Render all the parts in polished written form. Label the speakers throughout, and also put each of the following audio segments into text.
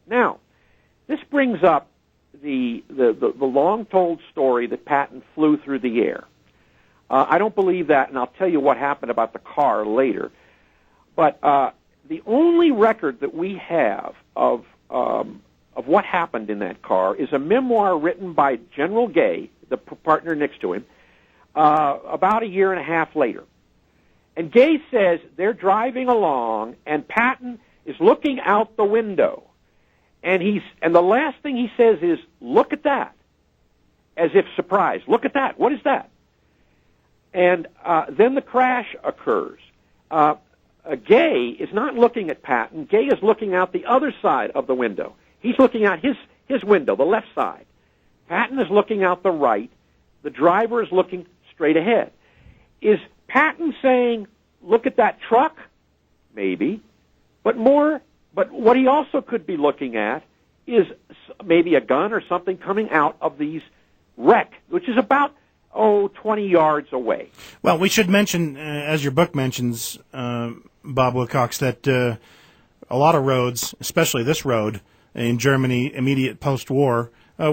Speaker 1: Now, this brings up the long-told story that Patton flew through the air. I don't believe that, and I'll tell you what happened about the car later. But the only record that we have of what happened in that car is a memoir written by General Gay, the partner next to him, about a year and a half later. And Gay says they're driving along, and Patton is looking out the window, and the last thing he says is, "Look at that," as if surprised. "Look at that. What is that?" And then the crash occurs. Gay is not looking at Patton. Gay is looking out the other side of the window. He's looking out his window, the left side. Patton is looking out the right. The driver is looking straight ahead. Is Patton saying, "Look at that truck"? Maybe. But what he also could be looking at is maybe a gun or something coming out of these wreck, which is about 20 yards away.
Speaker 2: Well, we should mention, as your book mentions, Bob Wilcox, that a lot of roads, especially this road in Germany, immediate post-war, they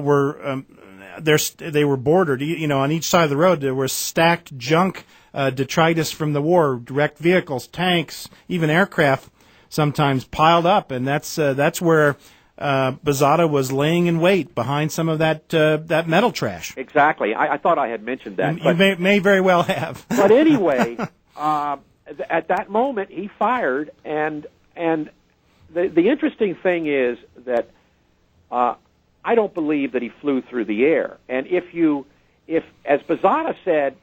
Speaker 2: were bordered. On each side of the road there was stacked junk, detritus from the war, wrecked vehicles, tanks, even aircraft, sometimes piled up, and that's where Bozzato was laying in wait behind some of that metal trash.
Speaker 1: Exactly. I thought I had mentioned that.
Speaker 2: You may very well have.
Speaker 1: But anyway, at that moment he fired, and the interesting thing is that I don't believe that he flew through the air. And if as Bozzato said,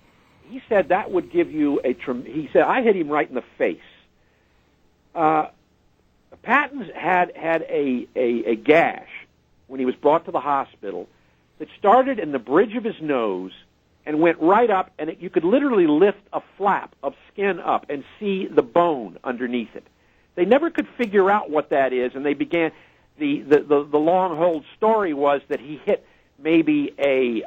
Speaker 1: he said that would give you he said, "I hit him right in the face." Patton had a gash when he was brought to the hospital that started in the bridge of his nose and went right up, and you could literally lift a flap of skin up and see the bone underneath it. They never could figure out what that is, and they began. The long-hold story was that he hit maybe the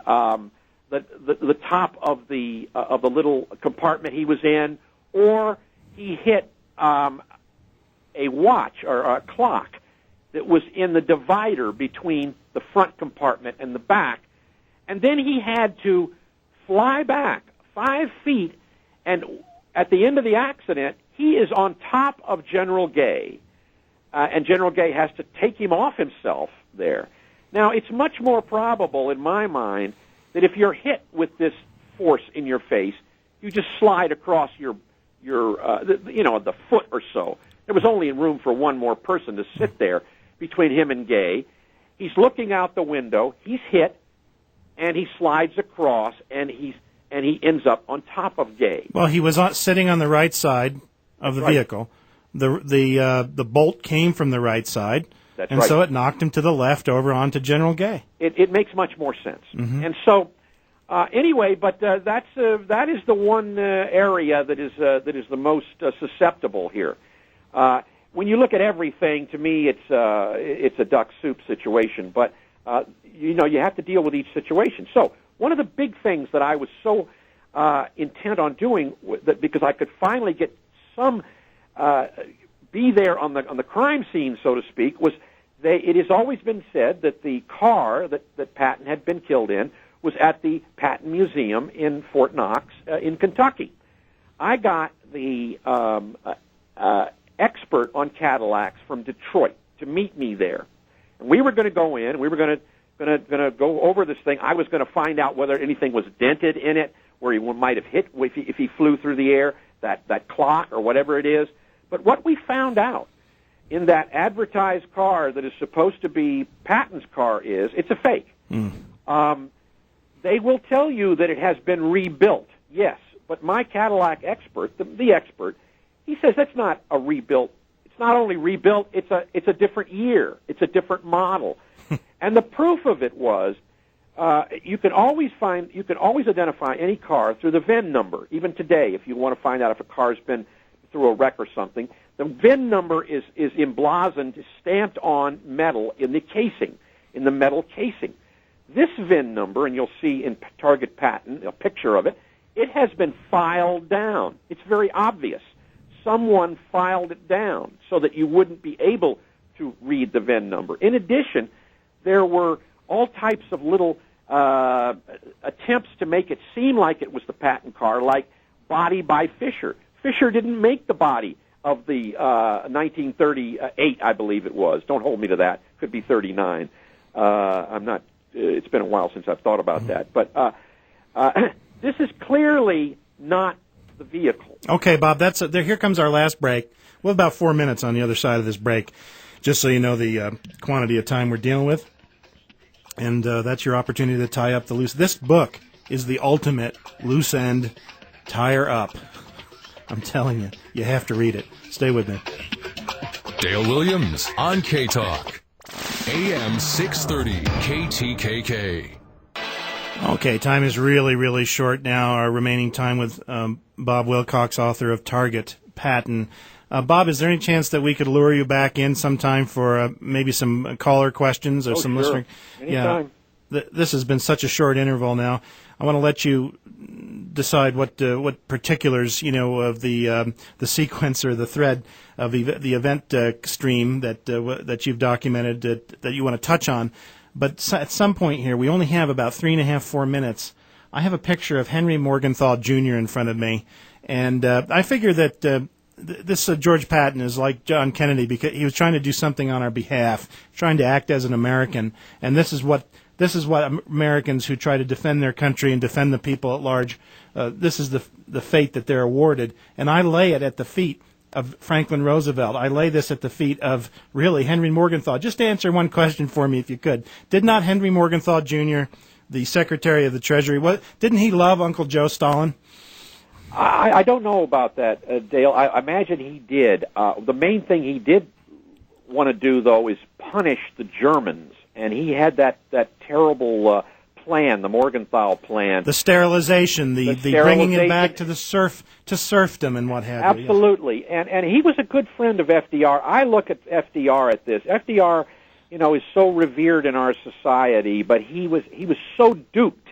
Speaker 1: top of the little compartment he was in, or he hit a watch or a clock that was in the divider between the front compartment and the back, and then he had to fly back 5 feet, and at the end of the accident, he is on top of General Gay, and General Gay has to take him off himself there. Now, it's much more probable, in my mind, that if you're hit with this force in your face, you just slide across the foot or so. There was only room for one more person to sit there between him and Gay. He's looking out the window. He's hit, and he slides across, and he ends up on top of Gay.
Speaker 2: Well, he was sitting on the right side of the vehicle. The bolt came from the right side, so it knocked him to the left over onto General Gay.
Speaker 1: It makes much more sense. Mm-hmm. And so, anyway, but that is the one area that is the most susceptible here. When you look at everything, to me, it's a duck soup situation. But you have to deal with each situation. So one of the big things that I was so intent on doing, because I could finally get some be there on the crime scene, so to speak, was it has always been said that the car that Patton had been killed in was at the Patton Museum in Fort Knox in Kentucky. I got the expert on Cadillacs from Detroit to meet me there, and we were going to go in. We were going to go over this thing. I was going to find out whether anything was dented in it, where he might have hit if he flew through the air, that clock or whatever it is. But what we found out in that advertised car that is supposed to be Patton's car is it's a fake. Mm. They will tell you that it has been rebuilt, yes, but my Cadillac expert, the expert, he says that's not a rebuilt. It's not only rebuilt; it's a different year. It's a different model. And the proof of it was you can always identify any car through the VIN number. Even today, if you want to find out if a car's been through a wreck or something, the VIN number is emblazoned, stamped on metal in the casing, in the metal casing. This VIN number, and you'll see in Target Patton a picture of it, it has been filed down. It's very obvious. Someone filed it down so that you wouldn't be able to read the VIN number. In addition, there were all types of little attempts to make it seem like it was the Patton car, like body by Fisher. Fisher didn't make the body of the 1938, I believe it was. Don't hold me to that. Could be 39. I'm not. It's been a while since I've thought about that. But this is clearly not the vehicle.
Speaker 2: Okay, Bob. Here comes our last break. We'll have about 4 minutes on the other side of this break, just so you know the quantity of time we're dealing with. And that's your opportunity to tie up the loose. This book is the ultimate loose end tire up. I'm telling you, you have to read it. Stay with me.
Speaker 3: Dale Williams on K-Talk. AM 630 KTKK.
Speaker 2: Okay, time is really, really short now. Our remaining time with Bob Wilcox, author of Target Patton. Bob, is there any chance that we could lure you back in sometime for maybe some caller questions or some
Speaker 1: sure.
Speaker 2: listener?
Speaker 1: Anytime.
Speaker 2: Yeah, this has been such a short interval now. I want to let you decide what particulars of the sequence or the thread of the event stream that you've documented that you want to touch on. But at some point here, we only have about 3.5, 4 minutes. I have a picture of Henry Morgenthau Jr. in front of me, and I figure that this George Patton is like John Kennedy because he was trying to do something on our behalf, trying to act as an American, and this is what Americans who try to defend their country and defend the people at large, this is the fate that they're awarded. And I lay it at the feet of Franklin Roosevelt. I lay this at the feet of, really, Henry Morgenthau. Just answer one question for me, if you could. Did not Henry Morgenthau Jr., the Secretary of the Treasury, didn't he love Uncle Joe Stalin?
Speaker 1: I don't know about that, Dale. I imagine he did. The main thing he did want to do, though, is punish the Germans. And he had that terrible plan, the Morgenthau plan. The
Speaker 2: sterilization, the bringing it back to serfdom and what have you.
Speaker 1: Absolutely. Yes. And he was a good friend of FDR. I look at FDR at this. FDR, is so revered in our society, but he was so duped.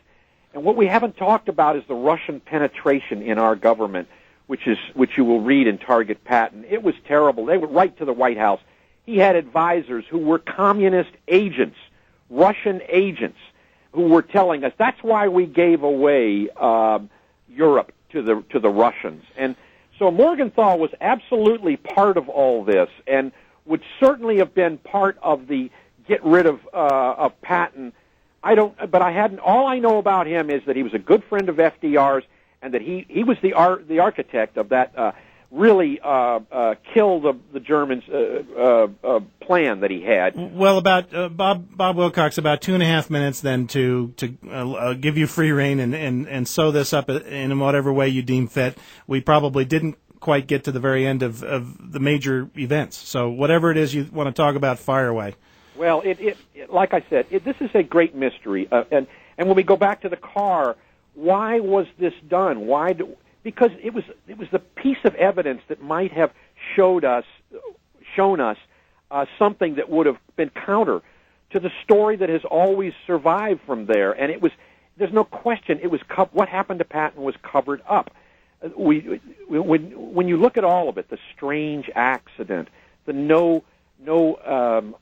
Speaker 1: And what we haven't talked about is the Russian penetration in our government, which you will read in Target Patton. It was terrible. They went right to the White House. He had advisors who were communist agents, Russian agents, who were telling us that's why we gave away Europe to the Russians. And so Morgenthau was absolutely part of all this, and would certainly have been part of the get rid of Patton. All I know about him is that he was a good friend of FDR's, and that he was the architect of that. Really kill the Germans' plan that he had.
Speaker 2: Well, about Bob Wilcox, about 2.5 minutes then to give you free rein and sew this up in whatever way you deem fit. We probably didn't quite get to the very end of the major events. So whatever it is you want to talk about, fire away.
Speaker 1: Well, it like I said, this is a great mystery. And when we go back to the car, why was this done? Because it was the piece of evidence that might have shown us something that would have been counter to the story that has always survived from there. And there's no question, what happened to Patton was covered up. When you look at all of it, the strange accident, the no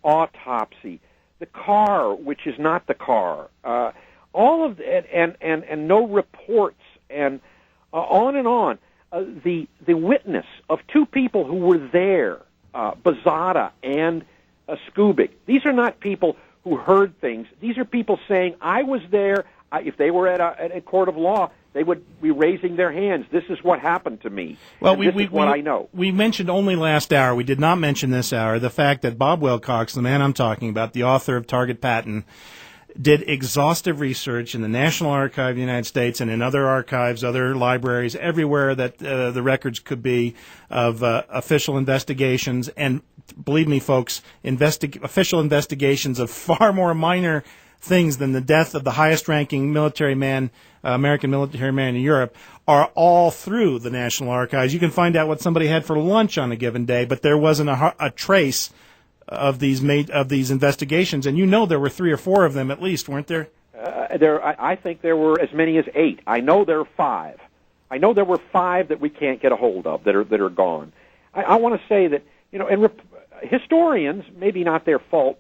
Speaker 1: autopsy, the car, which is not the car, all of it, and no reports, and on and on. The witness of two people who were there, Bazada and Skubik. These are not people who heard things. These are people saying, I was there. If they were at a court of law, they would be raising their hands. This is what happened to me. Well, this is what I know.
Speaker 2: We mentioned only last hour, we did not mention this hour, the fact that Bob Wilcox, the man I'm talking about, the author of Target Patton, did exhaustive research in the National Archive of the United States and in other archives, other libraries, everywhere that the records could be of official investigations. And believe me, folks, official investigations of far more minor things than the death of the highest-ranking military man, American military man in Europe, are all through the National Archives. You can find out what somebody had for lunch on a given day, but there wasn't a trace of these investigations, and there were 3 or 4 of them at least, weren't there?
Speaker 1: I think there were as many as 8. I know there are 5. I know there were 5 that we can't get a hold of that are gone. I want to say that historians, maybe not their fault,